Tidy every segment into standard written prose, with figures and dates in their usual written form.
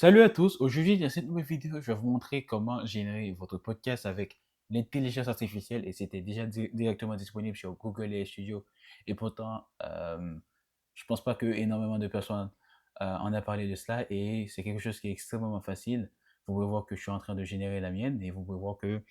Salut à tous, aujourd'hui dans cette nouvelle vidéo, je vais vous montrer comment générer votre podcast avec l'intelligence artificielle et c'était déjà directement disponible sur Google AI Studio et pourtant je pense pas que énormément de personnes en a parlé de cela et c'est quelque chose qui est extrêmement facile. Vous pouvez voir que je suis en train de générer la mienne et vous pouvez voir que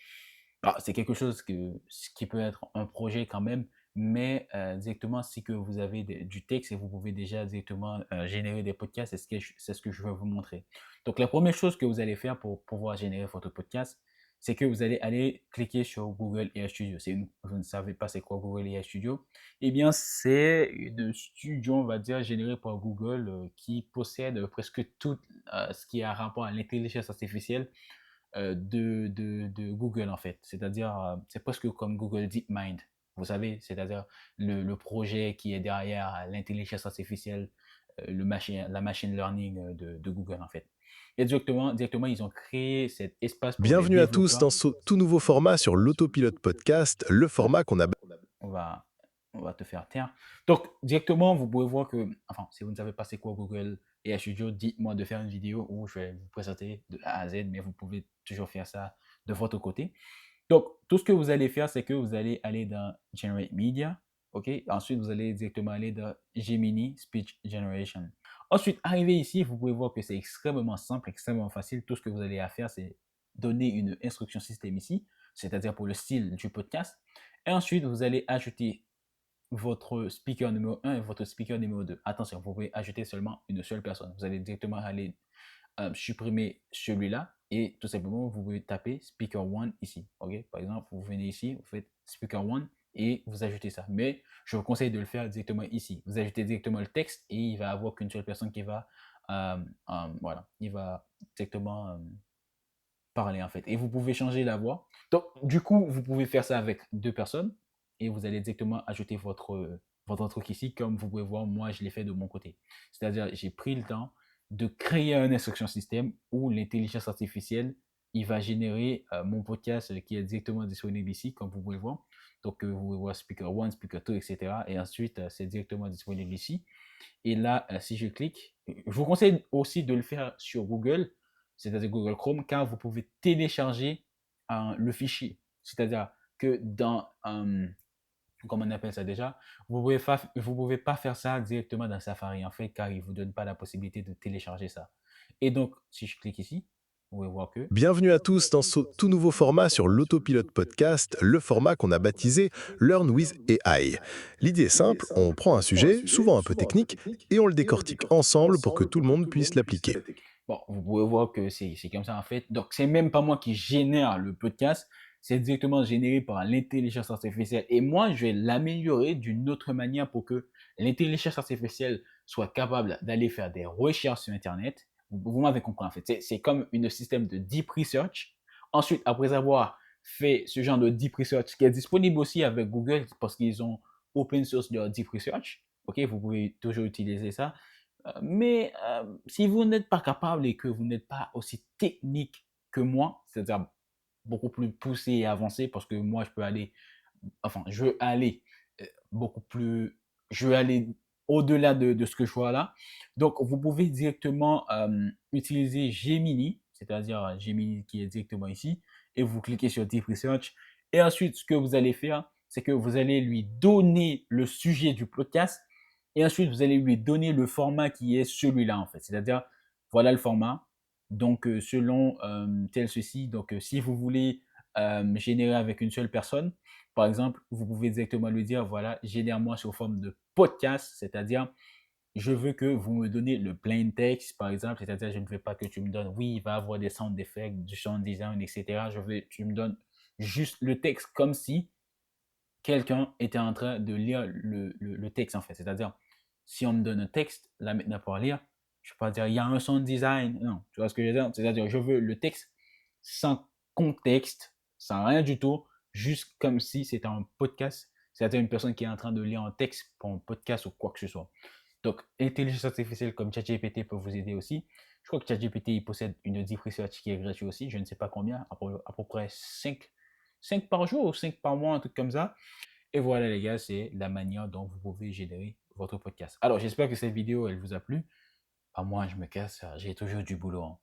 c'est quelque chose qui peut être un projet quand même, mais directement, si que vous avez du texte et vous pouvez déjà directement générer des podcasts, c'est ce que je vais vous montrer. Donc, la première chose que vous allez faire pour pouvoir générer votre podcast, c'est que vous allez aller cliquer sur Google AI Studio. Vous ne savez pas c'est quoi Google AI Studio? Eh bien, c'est une studio, on va dire, générée par Google qui possède presque tout ce qui a rapport à l'intelligence artificielle de Google en fait. C'est-à-dire, c'est presque comme Google DeepMind. Vous savez, c'est-à-dire le projet qui est derrière l'intelligence artificielle, la machine learning de Google en fait. Et directement, ils ont créé cet espace pour les Bienvenue à tous développeurs. dans ce tout nouveau format sur l'Autopilote Podcast, le format qu'on a... On va, on va te faire taire. Donc, directement, vous pouvez voir que, enfin, si vous ne savez pas c'est quoi Google AI Studio, dites-moi de faire une vidéo où je vais vous présenter de A à Z, mais vous pouvez toujours faire ça de votre côté. Donc, tout ce que vous allez faire, c'est que vous allez aller dans Generate Media, OK? Ensuite, vous allez directement aller dans Gemini Speech Generation. Ensuite, arrivé ici, vous pouvez voir que c'est extrêmement simple, extrêmement facile. Tout ce que vous allez à faire, c'est donner une instruction système ici, c'est-à-dire pour le style du podcast. Et ensuite, vous allez ajouter votre speaker numéro un et votre speaker numéro 2. Attention, vous pouvez ajouter seulement une seule personne. Vous allez directement aller supprimer celui-là et tout simplement, vous pouvez taper speaker one ici. Ok. Par exemple, vous venez ici, vous faites speaker one et vous ajoutez ça. Mais je vous conseille de le faire directement ici. Vous ajoutez directement le texte et il va avoir qu'une seule personne qui va, voilà, il va directement parler en fait. Et vous pouvez changer la voix. Donc, du coup, vous pouvez faire ça avec deux personnes et vous allez directement ajouter votre truc ici. Comme vous pouvez voir, moi, je l'ai fait de mon côté. C'est-à-dire, j'ai pris le temps de créer un instruction système où l'intelligence artificielle, il va générer mon podcast qui est directement disponible ici, comme vous pouvez voir. Donc, vous pouvez voir Speaker 1, Speaker 2, etc. Et ensuite, c'est directement disponible ici. Et là, si je clique, je vous conseille aussi de le faire sur Google, c'est-à-dire Google Chrome, car vous pouvez télécharger le fichier. C'est-à-dire que comment on appelle ça déjà, vous pouvez pas faire ça directement dans Safari, en fait, car il ne vous donne pas la possibilité de télécharger ça. Et donc, si je clique ici, vous pouvez voir que Bienvenue à tous dans ce tout nouveau format sur l'Autopilote Podcast, le format qu'on a baptisé Learn with AI. L'idée est simple, on prend un sujet, souvent un peu technique, et on le décortique ensemble pour que tout le monde puisse l'appliquer. bon, vous pouvez voir que c'est comme ça en fait. Donc, c'est même pas moi qui génère le podcast, c'est directement généré par l'intelligence artificielle. Et moi, je vais l'améliorer d'une autre manière pour que l'intelligence artificielle soit capable d'aller faire des recherches sur Internet. Vous m'avez compris en fait. C'est comme un système de deep research. Ensuite, après avoir fait ce genre de deep research qui est disponible aussi avec Google parce qu'ils ont open source leur deep research. Ok, vous pouvez toujours utiliser ça. Mais si vous n'êtes pas capable et que vous n'êtes pas aussi technique que moi, c'est-à-dire beaucoup plus poussé et avancé, parce que moi, je veux aller euh, beaucoup plus, je veux aller au-delà de ce que je vois là. Donc, vous pouvez directement utiliser Gemini, c'est-à-dire Gemini qui est directement ici, et vous cliquez sur Deep Research. Et ensuite, ce que vous allez faire, c'est que vous allez lui donner le sujet du podcast et ensuite, vous allez lui donner le format qui est celui-là, en fait. C'est-à-dire, voilà le format. Donc, selon tel ceci, donc si vous voulez générer avec une seule personne, par exemple, vous pouvez directement lui dire, voilà, génère-moi sous forme de podcast, c'est-à-dire, je veux que vous me donnez le plain text, par exemple, c'est-à-dire, je ne veux pas que tu me donnes, oui, il va avoir des sound effects, du sound design, etc. Je veux que tu me donnes juste le texte comme si quelqu'un était en train de lire le texte, en fait. C'est-à-dire, si on me donne un texte, là maintenant pour lire, je ne vais pas dire il y a un sound design. Non, tu vois ce que je veux dire? C'est-à-dire, je veux le texte sans contexte, sans rien du tout, juste comme si c'était un podcast. C'est-à-dire une personne qui est en train de lire un texte pour un podcast ou quoi que ce soit. Donc, intelligence artificielle comme ChatGPT peut vous aider aussi. Je crois que ChatGPT il possède une deep research qui est gratuite aussi. Je ne sais pas combien, à peu près 5 par jour ou 5 par mois, un truc comme ça. Et voilà les gars, c'est la manière dont vous pouvez générer votre podcast. Alors j'espère que cette vidéo, elle vous a plu. Moi, je me casse, j'ai toujours du boulot, hein.